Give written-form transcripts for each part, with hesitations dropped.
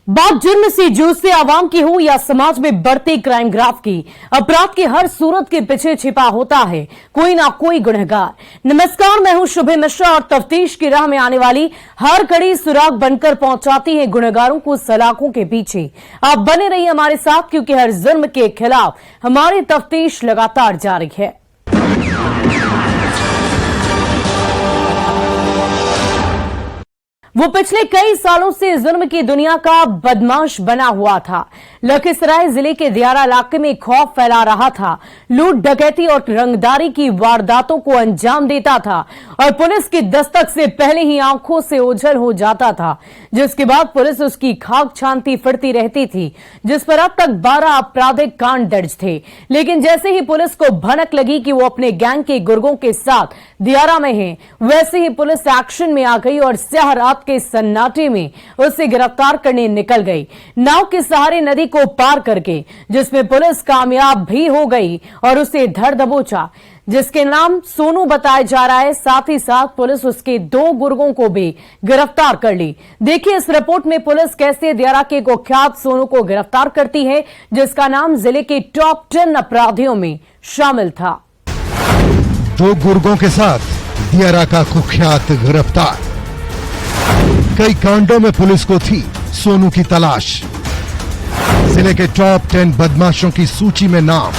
बात जुर्म से जूझते आवाम की हो या समाज में बढ़ते क्राइम ग्राफ की, अपराध की हर सूरत के पीछे छिपा होता है कोई ना कोई गुनहगार। नमस्कार, मैं हूं शुभ मिश्रा और तफ्तीश की राह में आने वाली हर कड़ी सुराग बनकर पहुंचाती है गुनहगारों को सलाखों के पीछे। आप बने रहिए हमारे साथ, क्योंकि हर जुर्म के खिलाफ हमारी तफ्तीश लगातार जारी है। वो पिछले कई सालों से जुर्म की दुनिया का बदमाश बना हुआ था। लखीसराय जिले के दियारा इलाके में खौफ फैला रहा था। लूट, डकैती और रंगदारी की वारदातों को अंजाम देता था और पुलिस की दस्तक से पहले ही आंखों से ओझल हो जाता था, जिसके बाद पुलिस उसकी खाक छानती फिरती रहती थी, जिस पर अब तक 12 आपराधिक कांड दर्ज थे। लेकिन जैसे ही पुलिस को भनक लगी कि वो अपने गैंग के गुर्गों के साथ दियारा में है, वैसे ही पुलिस एक्शन में आ गई और स्याह रात के सन्नाटे में उसे गिरफ्तार करने निकल गई, नाव के सहारे नदी को पार करके, जिसमें पुलिस कामयाब भी हो गई और उसे धर दबोचा, जिसके नाम सोनू बताया जा रहा है। साथ ही साथ पुलिस उसके 2 गुर्गों को भी गिरफ्तार कर ली। देखिए इस रिपोर्ट में पुलिस कैसे दियारा के कुख्यात सोनू को गिरफ्तार करती है, जिसका नाम जिले के टॉप 10 अपराधियों में शामिल था। 2 गुर्गों के साथ दियारा का कुख्यात गिरफ्तार। कई कांडों में पुलिस को थी सोनू की तलाश। जिले के टॉप 10 बदमाशों की सूची में नाम।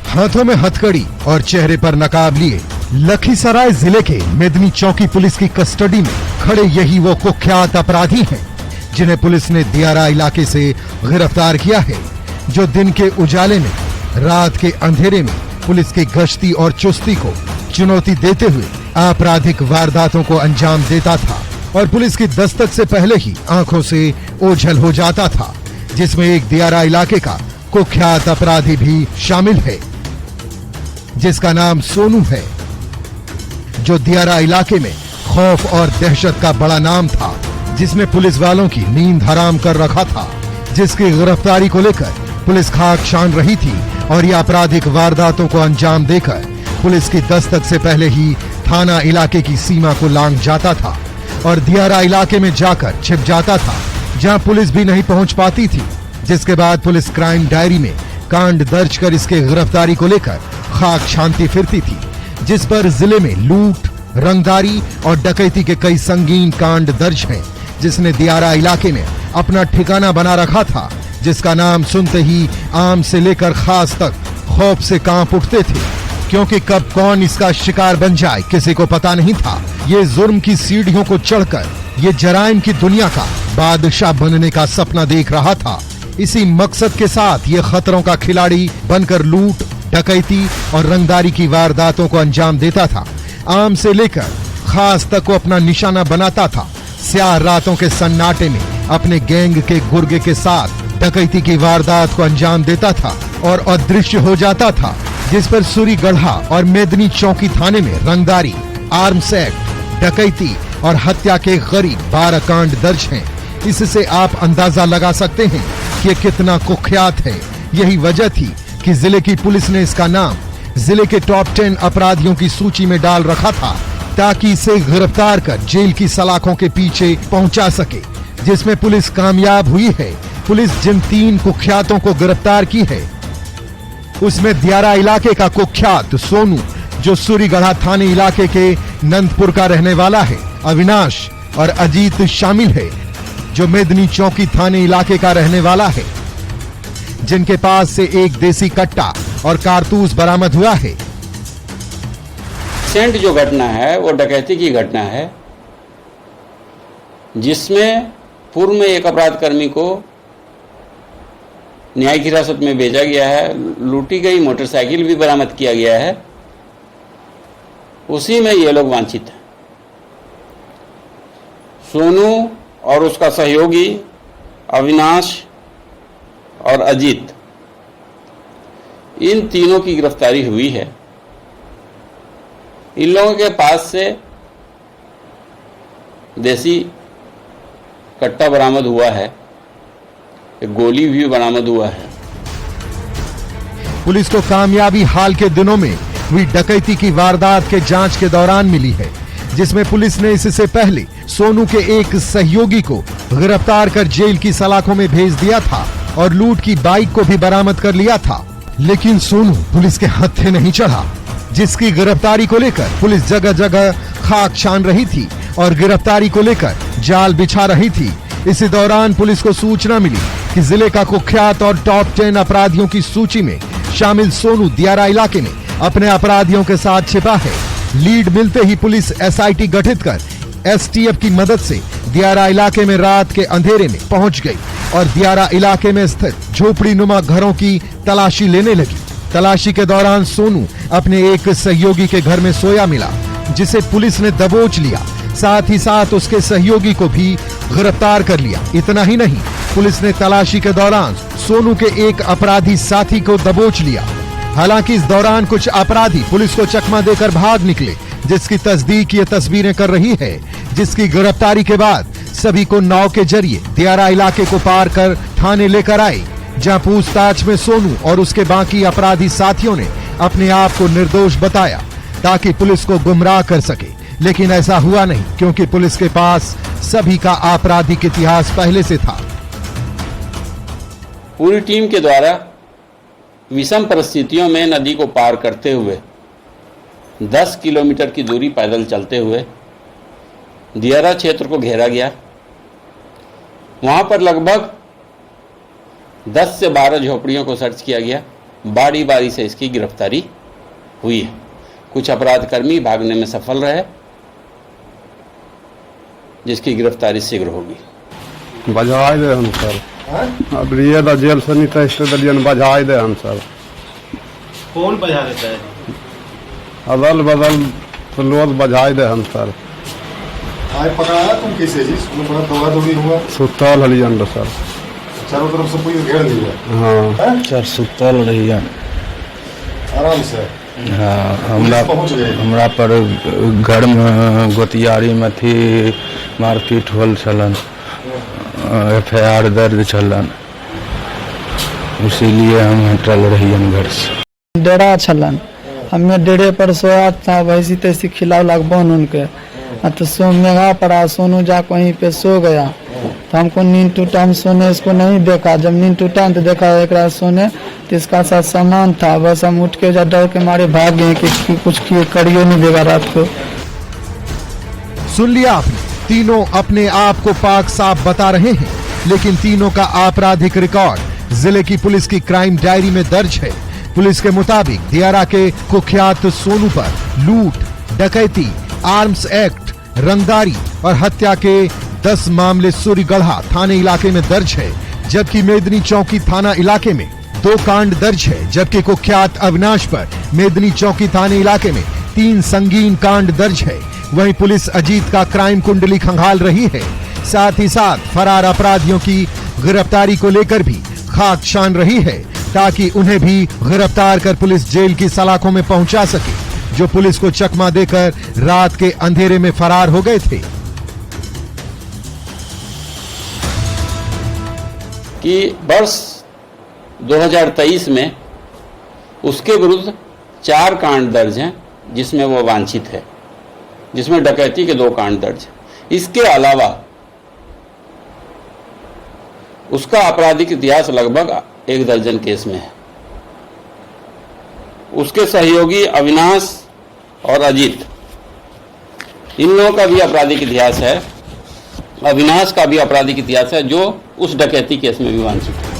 हाथों में हथकड़ी और चेहरे पर नकाब लिए लखीसराय जिले के मेदनी चौकी पुलिस की कस्टडी में खड़े यही वो कुख्यात अपराधी हैं, जिन्हें पुलिस ने दियारा इलाके से गिरफ्तार किया है, जो दिन के उजाले में, रात के अंधेरे में पुलिस की गश्ती और चुस्ती को चुनौती देते हुए आपराधिक वारदातों को अंजाम देता था और पुलिस की दस्तक से पहले ही आंखों से ओझल हो जाता था, जिसमें एक दियारा इलाके का कुख्यात अपराधी भी शामिल है, जिसका नाम सोनू है, जो दियारा इलाके में खौफ और दहशत का बड़ा नाम था, जिसने पुलिस वालों की नींद हराम कर रखा था, जिसकी गिरफ्तारी को लेकर पुलिस खाक छान रही थी और ये आपराधिक वारदातों को अंजाम देकर पुलिस की दस्तक से पहले ही थाना इलाके की सीमा को लांघ जाता था और दियारा इलाके में जाकर छिप जाता था, जहां पुलिस भी नहीं पहुंच पाती थी। जिसके बाद पुलिस क्राइम डायरी में कांड दर्ज कर इसके गिरफ्तारी को लेकर खाक छानती फिरती थी, जिस पर जिले में लूट, रंगदारी और डकैती के कई संगीन कांड दर्ज हैं, जिसने दियारा इलाके में अपना ठिकाना बना रखा था, जिसका नाम सुनते ही आम से लेकर खास तक खौफ से कांप उठते थे, क्योंकि कब कौन इसका शिकार बन जाए किसी को पता नहीं था। ये जुर्म की सीढ़ियों को चढ़कर ये जराइम की दुनिया का बादशाह बनने का सपना देख रहा था। इसी मकसद के साथ ये खतरों का खिलाड़ी बनकर लूट, डकैती और रंगदारी की वारदातों को अंजाम देता था। आम से लेकर खास तक को अपना निशाना बनाता था। स्याह रातों के सन्नाटे में अपने गैंग के गुर्गे के साथ डकैती की वारदात को अंजाम देता था और अदृश्य हो जाता था, जिस पर सूरीगढ़ा और मेदनी चौकी थाने में रंगदारी, आर्म्स एक्ट, डकैती और हत्या के करीब 12 कांड दर्ज हैं। इससे आप अंदाजा लगा सकते हैं कि ये कितना कुख्यात है। यही वजह थी कि जिले की पुलिस ने इसका नाम जिले के टॉप 10 अपराधियों की सूची में डाल रखा था, ताकि इसे गिरफ्तार कर जेल की सलाखों के पीछे पहुंचा सके, जिसमें पुलिस कामयाब हुई है। पुलिस जिन 3 कुख्यातों को गिरफ्तार की है, उसमें दियारा इलाके का कुख्यात सोनू, जो सूरीगढ़ा थाने इलाके के नंदपुर का रहने वाला है, अविनाश और अजीत शामिल है, जो मेदनी चौकी थाने इलाके का रहने वाला है, जिनके पास से एक देसी कट्टा और कारतूस बरामद हुआ है। सेंट जो घटना है वो डकैती की घटना है, जिसमें पूर्व में एक अपराध कर्मी को न्यायिक हिरासत में भेजा गया है, लूटी गई मोटरसाइकिल भी बरामद किया गया है। उसी में ये लोग वांछित हैं। सोनू और उसका सहयोगी अविनाश और अजीत, इन तीनों की गिरफ्तारी हुई है। इन लोगों के पास से देसी कट्टा बरामद हुआ है, एक गोली भी बरामद हुआ है। पुलिस को कामयाबी हाल के दिनों में हुई डकैती की वारदात के जांच के दौरान मिली है, जिसमें पुलिस ने इससे पहले सोनू के एक सहयोगी को गिरफ्तार कर जेल की सलाखों में भेज दिया था और लूट की बाइक को भी बरामद कर लिया था। लेकिन सोनू पुलिस के हत्थे नहीं चढ़ा, जिसकी गिरफ्तारी को लेकर पुलिस जगह जगह खाक छान रही थी और गिरफ्तारी को लेकर जाल बिछा रही थी। इसी दौरान पुलिस को सूचना मिली कि जिले का कुख्यात और टॉप 10 अपराधियों की सूची में शामिल सोनू दियारा इलाके में अपने अपराधियों के साथ छिपा है। लीड मिलते ही पुलिस एसआईटी गठित कर एसटीएफ की मदद से दियारा इलाके में रात के अंधेरे में पहुंच गई और दियारा इलाके में स्थित झोपड़ी नुमा घरों की तलाशी लेने लगी। तलाशी के दौरान सोनू अपने एक सहयोगी के घर में सोया मिला, जिसे पुलिस ने दबोच लिया। साथ ही साथ उसके सहयोगी को भी गिरफ्तार कर लिया। इतना ही नहीं, पुलिस ने तलाशी के दौरान सोनू के एक अपराधी साथी को दबोच लिया। हालांकि इस दौरान कुछ अपराधी पुलिस को चकमा देकर भाग निकले, जिसकी तस्दीक ये तस्वीरें कर रही है, जिसकी गिरफ्तारी के बाद सभी को नाव के जरिए दियारा इलाके को पार कर थाने लेकर आए, जहां पूछताछ में सोनू और उसके बाकी अपराधी साथियों ने अपने आप को निर्दोष बताया ताकि पुलिस को गुमराह कर सके। लेकिन ऐसा हुआ नहीं, क्योंकि पुलिस के पास सभी का आपराधिक इतिहास पहले से था। पूरी टीम के द्वारा विषम परिस्थितियों में नदी को पार करते हुए 10 किलोमीटर की दूरी पैदल चलते हुए दियारा क्षेत्र को घेरा गया। वहां पर लगभग 10 से 12 झोपड़ियों को सर्च किया गया। बारी बारी से इसकी गिरफ्तारी हुई है। कुछ अपराधकर्मी भागने में सफल रहे, जिसकी गिरफ्तारी शीघ्र होगी। बजाय दे हम सर, अब ये दा जेल से नहीं टेस्ट दलियन बजाय दे हम सर। कौन बजा देता है? अदल बदल तो लोग बजाय दे हम सर। आज पकड़ाया तुम किसे जी? बड़ा दौड़ा दौड़ी हुआ, सुतल हलियन सर, चारों तरफ से पुलिस घेर ली है। हाँ सर सुतल रहियन आराम से। हाँ, पहुंच गए। हमरा पर घर में गोतियारी में थी मारपीट होल छलन, FIR दर्ज छलन, इसीलिए हम हटल रहियन घर से। डेरा छलन, हमें डेरे पर सोया था, वैसी तैसी खिला उला बन उनके तो सो मेघा पड़ा, सोनू जाकर वहीं पे सो गया। तो हमको नींद टूटा, हम सोने इसको नहीं देखा। जब नींद टूटा तो देखा एक रात सोने तो इसका साथ सामान था, बस हम उठ के डर के मारे भाग गए कि कुछ करिए नहीं देगा रात को। सुन लिया आपने, तीनों अपने आप को पाक साफ बता रहे हैं, लेकिन तीनों का आपराधिक रिकॉर्ड जिले की पुलिस की क्राइम डायरी में दर्ज है। पुलिस के मुताबिक दियारा के कुख्यात सोनू पर लूट, डकैती, आर्म्स एक्ट, रंगदारी और हत्या के 10 मामले सूरीगढ़ा थाने इलाके में दर्ज है, जबकि मेदनी चौकी थाना इलाके में 2 कांड दर्ज है। जबकि कुख्यात अविनाश पर मेदनी चौकी थाने इलाके में 3 संगीन कांड दर्ज है। वहीं पुलिस अजीत का क्राइम कुंडली खंगाल रही है। साथ ही साथ फरार अपराधियों की गिरफ्तारी को लेकर भी खाक छान रही है, ताकि उन्हें भी गिरफ्तार कर पुलिस जेल की सलाखों में पहुंचा सके, जो पुलिस को चकमा देकर रात के अंधेरे में फरार हो गए थे। कि वर्ष 2023 में उसके विरुद्ध 4 कांड दर्ज हैं, जिसमें वो वांछित है, जिसमें डकैती के 2 कांड दर्ज हैं। इसके अलावा उसका आपराधिक इतिहास लगभग 1 दर्जन केस में है। उसके सहयोगी अविनाश और अजीत, इन लोगों का भी आपराधिक इतिहास है। अविनाश का भी आपराधिक इतिहास है, जो उस डकैती केस में भी वांछित है।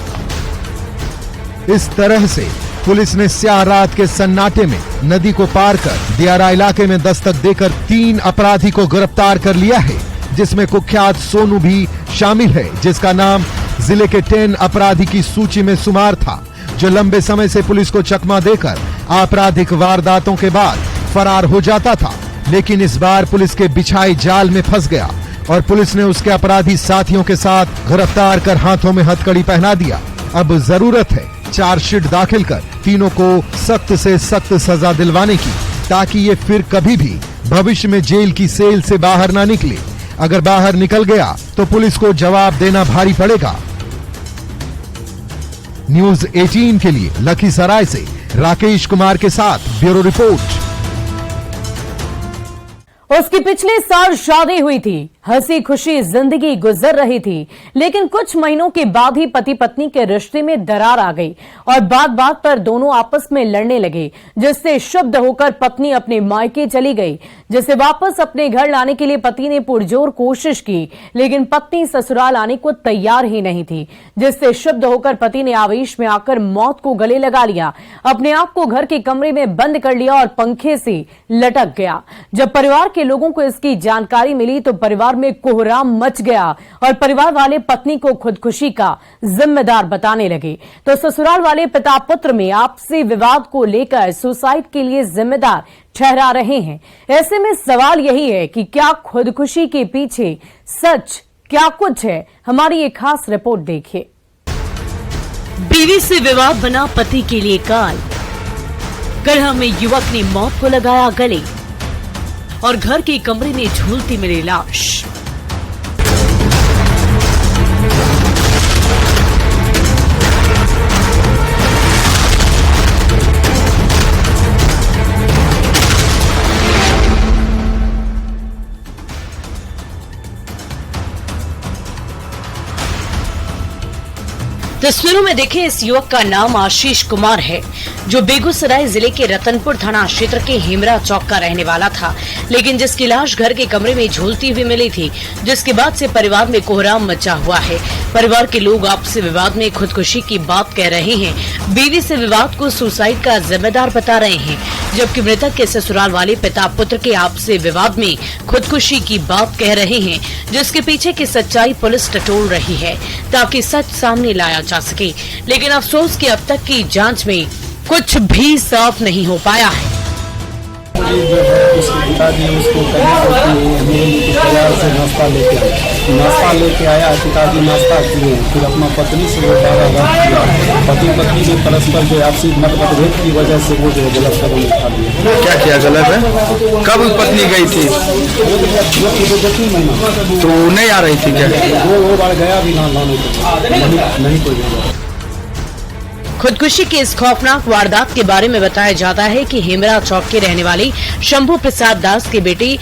इस तरह से पुलिस ने स्याह रात के सन्नाटे में नदी को पार कर दियारा इलाके में दस्तक देकर 3 अपराधी को गिरफ्तार कर लिया है, जिसमें कुख्यात सोनू भी शामिल है, जिसका नाम जिले के 10 अपराधी की सूची में शुमार था, जो लंबे समय से पुलिस को चकमा देकर आपराधिक वारदातों के बाद फरार हो जाता था। लेकिन इस बार पुलिस के बिछाए जाल में फंस गया और पुलिस ने उसके अपराधी साथियों के साथ गिरफ्तार कर हाथों में हथकड़ी पहना दिया। अब जरूरत है चार्जशीट दाखिल कर तीनों को सख्त से सख्त सजा दिलवाने की, ताकि ये फिर कभी भी भविष्य में जेल की सेल से बाहर ना निकले। अगर बाहर निकल गया तो पुलिस को जवाब देना भारी पड़ेगा। न्यूज 18 के लिए लखीसराय से राकेश कुमार के साथ ब्यूरो रिपोर्ट। उसकी पिछले साल शादी हुई थी, हंसी खुशी जिंदगी गुजर रही थी, लेकिन कुछ महीनों के बाद ही पति पत्नी के रिश्ते में दरार आ गई और बात बात पर दोनों आपस में लड़ने लगे, जिससे क्षुब्ध होकर पत्नी अपने मायके चली गई, जिसे वापस अपने घर लाने के लिए पति ने पुरजोर कोशिश की, लेकिन पत्नी ससुराल आने को तैयार ही नहीं थी, जिससे क्षुब्ध होकर पति ने आवेश में आकर मौत को गले लगा लिया, अपने आप को घर के कमरे में बंद कर लिया और पंखे से लटक गया। जब परिवार के लोगों को इसकी जानकारी मिली तो परिवार में कोहराम मच गया और परिवार वाले पत्नी को खुदकुशी का जिम्मेदार बताने लगे, तो ससुराल वाले पिता पुत्र में आपसी विवाद को लेकर सुसाइड के लिए जिम्मेदार ठहरा रहे हैं। ऐसे में सवाल यही है कि क्या खुदकुशी के पीछे सच क्या कुछ है? हमारी एक खास रिपोर्ट देखिए। बीवी से विवाद बना पति के लिए काल, गढ़ा में युवक ने मौत को लगाया गले और घर के कमरे में झूलती मिली लाश। तस्वीरों में देखें, इस युवक का नाम आशीष कुमार है, जो बेगूसराय जिले के रतनपुर थाना क्षेत्र के हेमरा चौक का रहने वाला था, लेकिन जिसकी लाश घर के कमरे में झूलती हुई मिली थी, जिसके बाद से परिवार में कोहराम मचा हुआ है। परिवार के लोग आपसी विवाद में खुदकुशी की बात कह रहे हैं, बीवी से विवाद को सुसाइड का जिम्मेदार बता रहे हैं, जबकि मृतक के ससुराल वाले पिता पुत्र के आपसी विवाद में खुदकुशी की बात कह रहे हैं, जिसके पीछे की सच्चाई पुलिस टटोल रही है ताकि सच सामने लाया जा सके। लेकिन अफसोस कि अब तक की जांच में कुछ भी साफ नहीं हो पाया है। उसके पिताजी उसको बाजार से नाश्ता लेके आया। पिताजी नाश्ता किए, फिर अपना पत्नी से वो पति पत्नी में परस्पर जो आपसी मतभेद की वजह से वो जो गलत कदम उठा लिया। क्या किया गलत है? कब पत्नी गई थी? 2-3 महीना तो नहीं आ रही थी क्या? वो बार गया भी ना लाने को नहीं कोई गया। खुदकुशी की इस खौफनाक वारदात के बारे में बताया जाता है कि हेमरा चौक के रहने वाली शंभू प्रसाद दास की बेटी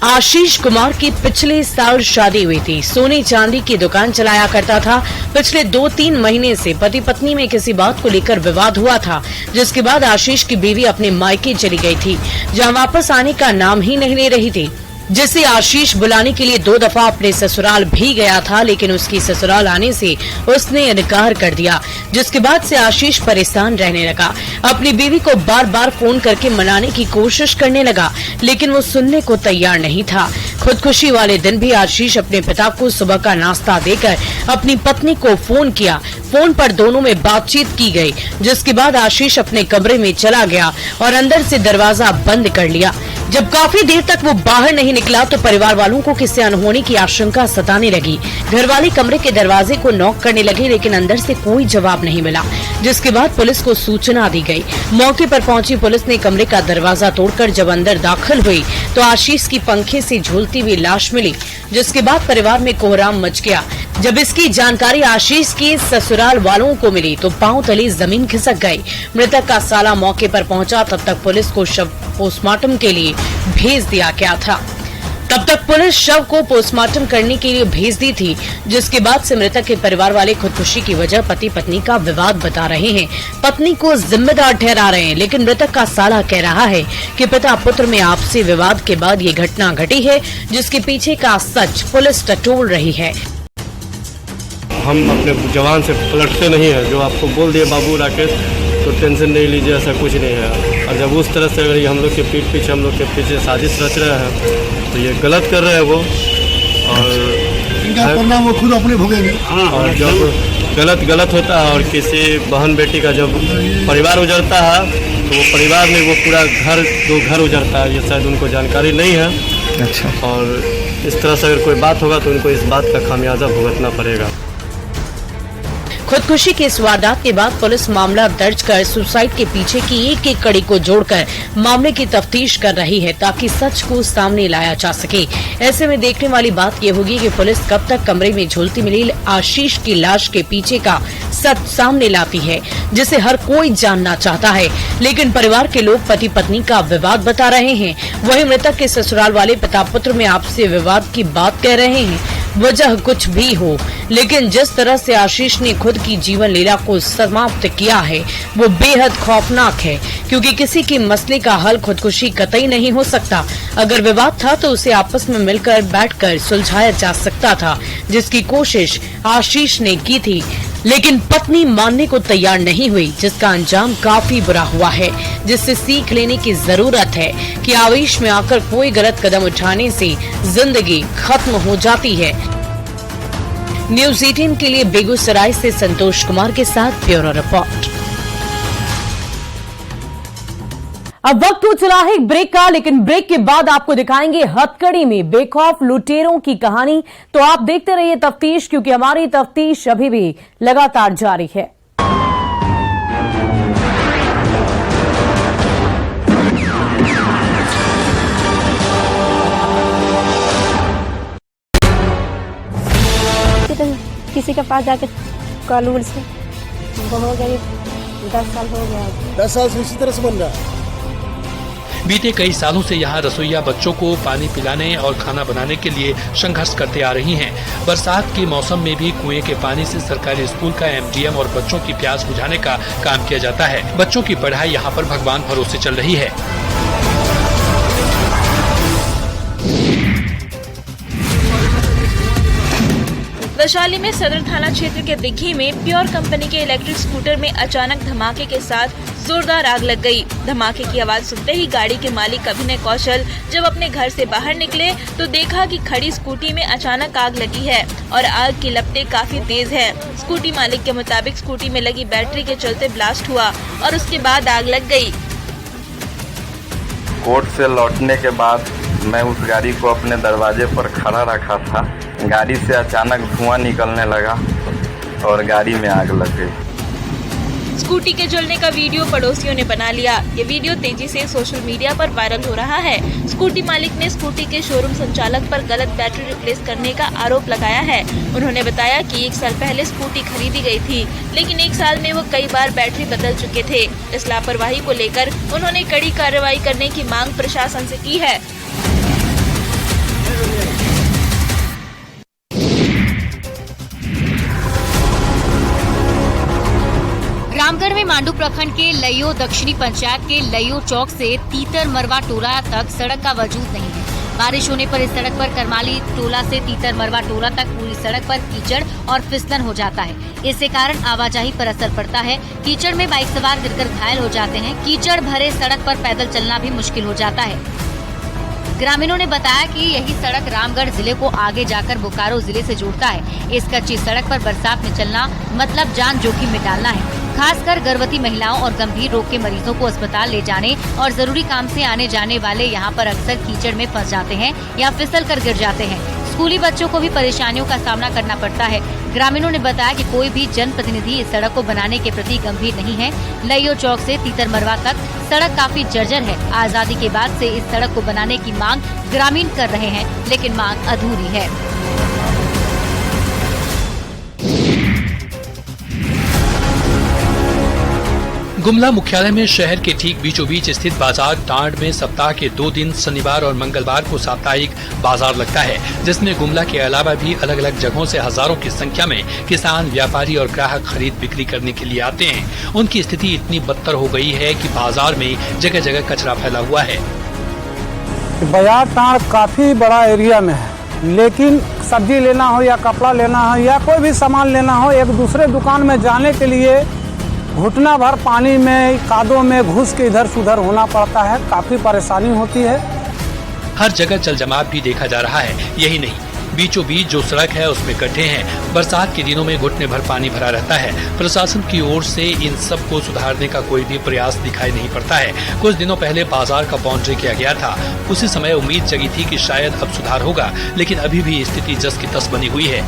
आशीष कुमार की पिछले साल शादी हुई थी। सोने चांदी की दुकान चलाया करता था। पिछले 2-3 महीने से पति पत्नी में किसी बात को लेकर विवाद हुआ था, जिसके बाद आशीष की बीवी अपने मायके चली गई थी, जहां वापस आने का नाम ही नहीं ले रही थी, जिसे आशीष बुलाने के लिए 2 दफा अपने ससुराल भी गया था, लेकिन उसकी ससुराल आने से उसने इनकार कर दिया, जिसके बाद से आशीष परेशान रहने लगा। अपनी बीवी को बार बार फोन करके मनाने की कोशिश करने लगा, लेकिन वो सुनने को तैयार नहीं था। खुदकुशी वाले दिन भी आशीष अपने पिता को सुबह का नाश्ता देकर अपनी पत्नी को फोन किया। फोन पर दोनों में बातचीत की गई, जिसके बाद आशीष अपने कमरे में चला गया और अंदर से दरवाजा बंद कर लिया। जब काफी देर तक वो बाहर नहीं निकला तो परिवार वालों को किसी अनहोनी की आशंका सताने लगी। घरवाले कमरे के दरवाजे को नॉक करने लगे, लेकिन अंदर से कोई जवाब नहीं मिला, जिसके बाद पुलिस को सूचना दी गई। मौके पर पहुंची पुलिस ने कमरे का दरवाजा तोड़कर जब अंदर दाखिल हुई तो आशीष की पंखे से झूलती हुई लाश मिली, जिसके बाद परिवार में कोहराम मच गया। जब इसकी जानकारी आशीष के ससुराल वालों को मिली तो पांव तले जमीन खिसक गई। मृतक का साला मौके पर पहुंचा, तब तक पुलिस को शव पोस्टमार्टम के लिए भेज दिया गया था। तब तक पुलिस शव को पोस्टमार्टम करने के लिए भेज दी थी, जिसके बाद से मृतक के परिवार वाले खुदकुशी की वजह पति पत्नी का विवाद बता रहे हैं, पत्नी को जिम्मेदार ठहरा रहे हैं, लेकिन मृतक का साला कह रहा है कि पिता पुत्र में आपसी विवाद के बाद ये घटना घटी है, जिसके पीछे का सच पुलिस टटोल रही है। हम अपने जवान से पलटते नहीं है। जो आपको बोल दिए बाबू राकेश, तो टेंशन नहीं लीजिए, ऐसा कुछ नहीं है। और जब उस तरह से अगर हम लोग के पीठ पीछे हम लोग के पीछे साजिश रच रहे हैं तो ये गलत कर रहे हैं वो, और इनका परिणाम वो खुद अपने भोगेंगे। और जब गलत होता है और किसी बहन बेटी का जब परिवार उजड़ता है तो वो परिवार में वो पूरा दो घर उजड़ता है। ये शायद उनको जानकारी नहीं है। अच्छा। और इस तरह से अगर कोई बात होगा तो उनको इस बात का खामियाजा भुगतना पड़ेगा। खुदकुशी की इस वारदात के बाद पुलिस मामला दर्ज कर सुसाइड के पीछे की एक एक कड़ी को जोड़कर मामले की तफ्तीश कर रही है ताकि सच को सामने लाया जा सके। ऐसे में देखने वाली बात ये होगी कि पुलिस कब तक कमरे में झूलती मिली आशीष की लाश के पीछे का सच सामने लाती है, जिसे हर कोई जानना चाहता है। लेकिन परिवार के लोग पति पत्नी का विवाद बता रहे हैं, वहीं मृतक के ससुराल वाले पिता पुत्र में आपसी विवाद की बात कह रहे हैं। वजह कुछ भी हो, लेकिन जिस तरह से आशीष ने खुद की जीवन लीला को समाप्त किया है वो बेहद खौफनाक है, क्योंकि किसी की मसले का हल खुदकुशी कतई नहीं हो सकता। अगर विवाद था तो उसे आपस में मिलकर बैठकर सुलझाया जा सकता था, जिसकी कोशिश आशीष ने की थी, लेकिन पत्नी मानने को तैयार नहीं हुई, जिसका अंजाम काफी बुरा हुआ है, जिससे सीख लेने की जरूरत है कि आवेश में आकर कोई गलत कदम उठाने से जिंदगी खत्म हो जाती है। न्यूज़ 18 के लिए बेगूसराय से संतोष कुमार के साथ ब्यूरो रिपोर्ट। अब वक्त हो चला है एक ब्रेक का, लेकिन ब्रेक के बाद आपको दिखाएंगे हथकड़ी में बेखौफ लुटेरों की कहानी। तो आप देखते रहिए तफ्तीश, क्योंकि हमारी तफ्तीश अभी भी लगातार जारी है। किसी के पास जाके कॉलूर से हो गई 10 साल हो गया। 10 साल से इसी तरह से बन रहा है। बीते कई सालों से यहाँ रसोइया बच्चों को पानी पिलाने और खाना बनाने के लिए संघर्ष करते आ रही हैं। बरसात के मौसम में भी कुएं के पानी से सरकारी स्कूल का एमडीएम और बच्चों की प्यास बुझाने का काम किया जाता है। बच्चों की पढ़ाई यहाँ पर भगवान भरोसे चल रही है। वैशाली में सदर थाना क्षेत्र के दिघी में प्योर कंपनी के इलेक्ट्रिक स्कूटर में अचानक धमाके के साथ जोरदार आग लग गई। धमाके की आवाज सुनते ही गाड़ी के मालिक अभिनय कौशल जब अपने घर से बाहर निकले तो देखा कि खड़ी स्कूटी में अचानक आग लगी है और आग की लपटें काफी तेज है। स्कूटी मालिक के मुताबिक स्कूटी में लगी बैटरी के चलते ब्लास्ट हुआ और उसके बाद आग लग गई। कोर्ट से लौटने के बाद मैं उस गाड़ी को अपने दरवाजे पर खड़ा रखा था। गाड़ी से अचानक धुआं निकलने लगा और गाड़ी में आग लग गई। स्कूटी के जलने का वीडियो पड़ोसियों ने बना लिया। ये वीडियो तेजी से सोशल मीडिया पर वायरल हो रहा है। स्कूटी मालिक ने स्कूटी के शोरूम संचालक पर गलत बैटरी रिप्लेस करने का आरोप लगाया है। उन्होंने बताया कि 1 साल पहले स्कूटी खरीदी गई थी, लेकिन 1 साल में वो कई बार बैटरी बदल चुके थे। इस लापरवाही को लेकर उन्होंने कड़ी कार्रवाई करने की मांग प्रशासन से की है। रामगढ़ में मांडू प्रखंड के लइयो दक्षिणी पंचायत के लइयो चौक से तीतर मरवा टोला तक सड़क का वजूद नहीं है। बारिश होने पर इस सड़क पर करमाली टोला से तीतर मरवा टोला तक पूरी सड़क पर कीचड़ और फिसलन हो जाता है। इसके कारण आवाजाही पर असर पड़ता है। कीचड़ में बाइक सवार गिरकर घायल हो जाते हैं। कीचड़ भरे सड़क पर पैदल चलना भी मुश्किल हो जाता है। ग्रामीणों ने बताया कि यही सड़क रामगढ़ जिले को आगे जाकर बोकारो जिले से जोड़ता है। इस कच्ची सड़क पर बरसात में चलना मतलब जान जोखिम में डालना है। खासकर गर्भवती महिलाओं और गंभीर रोग के मरीजों को अस्पताल ले जाने और जरूरी काम से आने जाने वाले यहाँ पर अक्सर कीचड़ में फंस जाते हैं या फिसल कर गिर जाते हैं। स्कूली बच्चों को भी परेशानियों का सामना करना पड़ता है। ग्रामीणों ने बताया कि कोई भी जनप्रतिनिधि इस सड़क को बनाने के प्रति गंभीर नहीं है। लइयो चौक से तीतर मरवा तक सड़क काफी जर्जर है। आजादी के बाद से इस सड़क को बनाने की मांग ग्रामीण कर रहे हैं, लेकिन मांग अधूरी है। गुमला मुख्यालय में शहर के ठीक बीचों बीच स्थित बाजार टांड में सप्ताह के 2 दिन शनिवार और मंगलवार को साप्ताहिक बाजार लगता है, जिसमें गुमला के अलावा भी अलग अलग जगहों से हजारों की संख्या में किसान, व्यापारी और ग्राहक खरीद बिक्री करने के लिए आते हैं। उनकी स्थिति इतनी बदतर हो गई है कि बाजार में जगह जगह कचरा फैला हुआ है। बाजार टांड काफी बड़ा एरिया में है, लेकिन सब्जी लेना हो या कपड़ा लेना हो या कोई भी सामान लेना हो, एक दूसरे दुकान में जाने के लिए घुटना भर पानी में कादों में घुस के इधर से उधर होना पड़ता है। काफी परेशानी होती है। हर जगह जल जमाव भी देखा जा रहा है। यही नहीं, बीचों बीच जो सड़क है उसमें गड्ढे हैं। बरसात के दिनों में घुटने भर पानी भरा रहता है। प्रशासन की ओर से इन सब को सुधारने का कोई भी प्रयास दिखाई नहीं पड़ता है। कुछ दिनों पहले बाजार का बाउंड्री किया गया था। उसी समय उम्मीद जगी थी कि शायद अब सुधार होगा, लेकिन अभी भी स्थिति जस की तस बनी हुई है।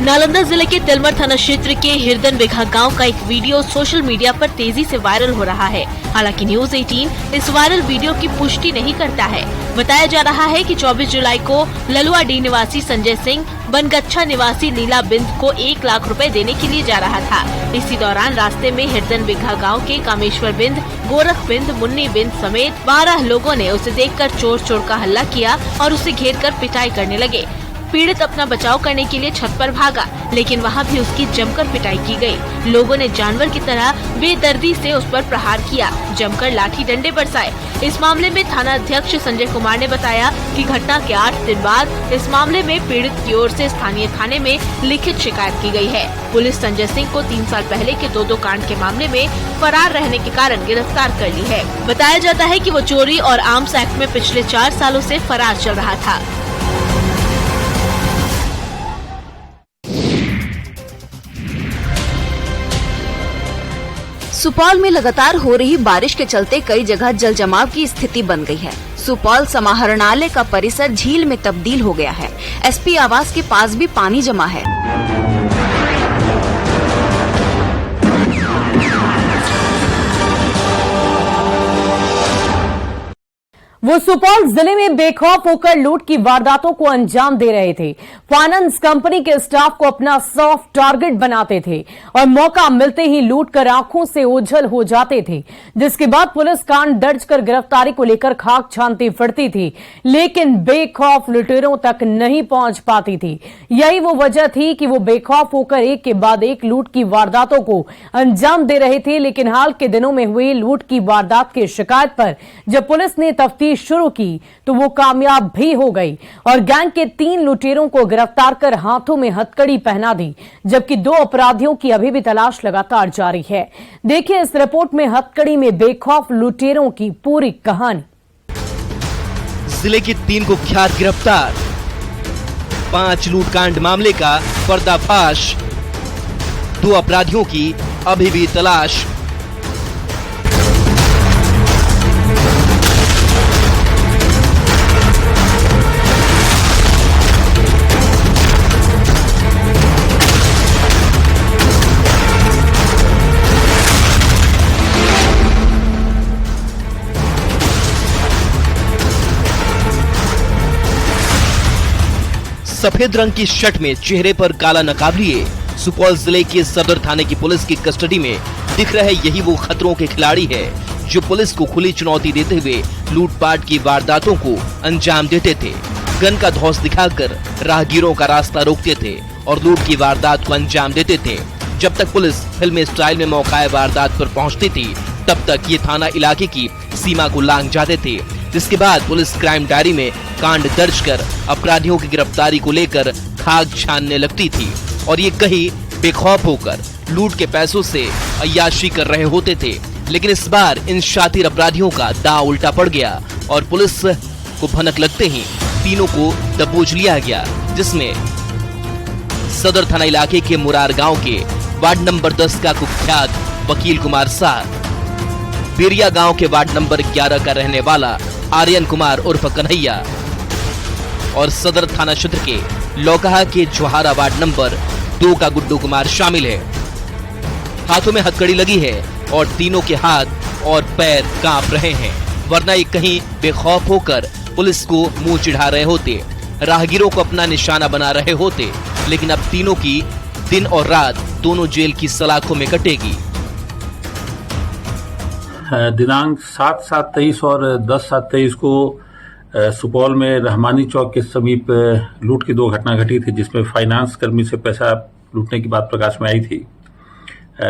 नालंदा जिले के तिलमर थाना क्षेत्र के हिरदन बिघा गांव का एक वीडियो सोशल मीडिया पर तेजी से वायरल हो रहा है। हालांकि न्यूज 18 इस वायरल वीडियो की पुष्टि नहीं करता है। बताया जा रहा है कि 24 जुलाई को ललुआडी निवासी संजय सिंह बनगच्छा निवासी लीला बिंद को 1 लाख रुपए देने के लिए जा रहा था। इसी दौरान रास्ते में हिरदन बिघा गाँव के कामेश्वर बिंद, गोरख बिंद, मुन्नी बिंद समेत 12 लोगों ने उसे देखकर चोर चोर का हल्ला किया और उसे घेरकर पिटाई करने लगे। पीड़ित अपना बचाव करने के लिए छत पर भागा, लेकिन वहां भी उसकी जमकर पिटाई की गई। लोगों ने जानवर की तरह बेदर्दी से उस पर प्रहार किया, जमकर लाठी डंडे बरसाए। इस मामले में थाना अध्यक्ष संजय कुमार ने बताया कि घटना के 8 दिन बाद इस मामले में पीड़ित की ओर से स्थानीय थाने में लिखित शिकायत की गई है। पुलिस संजय सिंह को 3 साल पहले के 2 कांड के मामले में फरार रहने के कारण गिरफ्तार कर ली है। बताया जाता है कि वो चोरी और आर्म्स एक्ट में पिछले 4 सालों से फरार चल रहा था। सुपौल में लगातार हो रही बारिश के चलते कई जगह जल जमाव की स्थिति बन गई है। सुपौल समाहरणालय का परिसर झील में तब्दील हो गया है। एसपी आवास के पास भी पानी जमा है। वो सुपौल जिले में बेखौफ होकर लूट की वारदातों को अंजाम दे रहे थे। फाइनेंस कंपनी के स्टाफ को अपना सॉफ्ट टारगेट बनाते थे और मौका मिलते ही लूट कर आंखों से ओझल हो जाते थे, जिसके बाद पुलिस कांड दर्ज कर गिरफ्तारी को लेकर खाक छानती फिरती थी, लेकिन बेखौफ लुटेरों तक नहीं पहुंच पाती थी। यही वो वजह थी कि वो बेखौफ होकर एक के बाद एक लूट की वारदातों को अंजाम दे रहे थे। लेकिन हाल के दिनों में हुई लूट की वारदात की शिकायत पर जब पुलिस ने तफ्तीश शुरू की तो वो कामयाब भी हो गई और गैंग के 3 लुटेरों को गिरफ्तार कर हाथों में हथकड़ी पहना दी, जबकि 2 अपराधियों की अभी भी तलाश लगातार जारी है। देखिए इस रिपोर्ट में हथकड़ी में बेखौफ लुटेरों की पूरी कहानी। जिले के 3 कुख्यात गिरफ्तार, 5 लूटकांड मामले का पर्दाफाश, 2 अपराधियों की अभी भी तलाश। सफेद रंग की शर्ट में चेहरे पर काला नकाब लिए सुपौल जिले के सदर थाने की पुलिस की कस्टडी में दिख रहे यही वो खतरों के खिलाड़ी है जो पुलिस को खुली चुनौती देते हुए लूटपाट की वारदातों को अंजाम देते थे। गन का धौंस दिखाकर राहगीरों का रास्ता रोकते थे और लूट की वारदात को अंजाम देते थे। जब तक पुलिस फिल्मी स्टाइल में मौकाए वारदात पर पहुंचती थी, तब तक ये थाना इलाके की सीमा को लांघ जाते थे, जिसके बाद पुलिस क्राइम डायरी में कांड दर्ज कर अपराधियों की गिरफ्तारी को लेकर खाक छानने लगती थी और ये कहीं बेखौफ होकर लूट के पैसों से अय्याशी कर रहे होते थे। लेकिन इस बार इन शातिर अपराधियों का दांव उल्टा पड़ गया और पुलिस को भनक लगते ही तीनों को दबोच लिया गया, जिसमें सदर थाना इलाके के मुरार गांव के वार्ड नंबर 10 का कुख्यात वकील कुमार साह, बेरिया गांव के वार्ड नंबर 11 का रहने वाला आर्यन कुमार उर्फ कन्हैया और सदर थाना क्षेत्र के लौकहा के जोहारा वार्ड नंबर 2 का गुड्डू कुमार शामिल है। हाथों में हथकड़ी लगी है और तीनों के हाथ और पैर कांप रहे हैं, वरना ये कहीं बेखौफ होकर पुलिस को मुंह चिढ़ा रहे होते, राहगीरों को अपना निशाना बना रहे होते। लेकिन अब तीनों की दिन और रात दोनों जेल की सलाखों में कटेगी। दिनांक 7/7/23 और 10/7/23 को सुपौल में रहमानी चौक के समीप लूट की 2 घटना घटी थी, जिसमें फाइनेंस कर्मी से पैसा लूटने की बात प्रकाश में आई थी।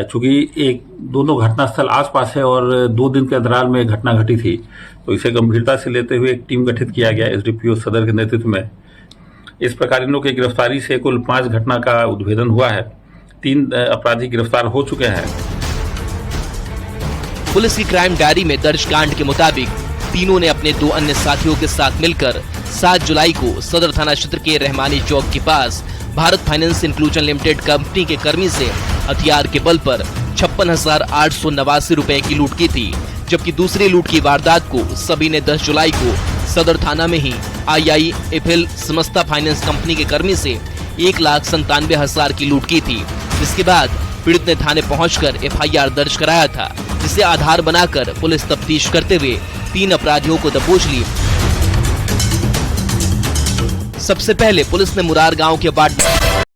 चूंकि दोनों घटनास्थल आसपास है और 2 दिन के अंतराल में घटना घटी थी, तो इसे गंभीरता से लेते हुए एक टीम गठित किया गया एसडीपीओ सदर के नेतृत्व में। इस प्रकार इन लोगों की गिरफ्तारी से कुल 5 घटना का उद्भेदन हुआ है। 3 अपराधी गिरफ्तार हो चुके हैं। पुलिस की क्राइम डायरी में दर्ज कांड के मुताबिक तीनों ने अपने 2 अन्य साथियों के साथ मिलकर 7 जुलाई को सदर थाना क्षेत्र के रहमानी चौक के पास Bharat finance inclusion limited company के कर्मी से हथियार के बल पर 56,889 रुपए की लूट की थी, जबकि दूसरी लूट की वारदात को सभी ने 10 जुलाई को सदर थाना में ही IIFL समस्ता फाइनेंस कंपनी के कर्मी से 1,97,000 की लूट की थी। जिसके बाद पीड़ित ने थाने पहुंचकर FIR दर्ज कराया था, जिसे आधार बनाकर पुलिस तफ्तीश करते हुए 3 अपराधियों को दबोच ली। सबसे पहले पुलिस ने मुरार गांव के वार्ड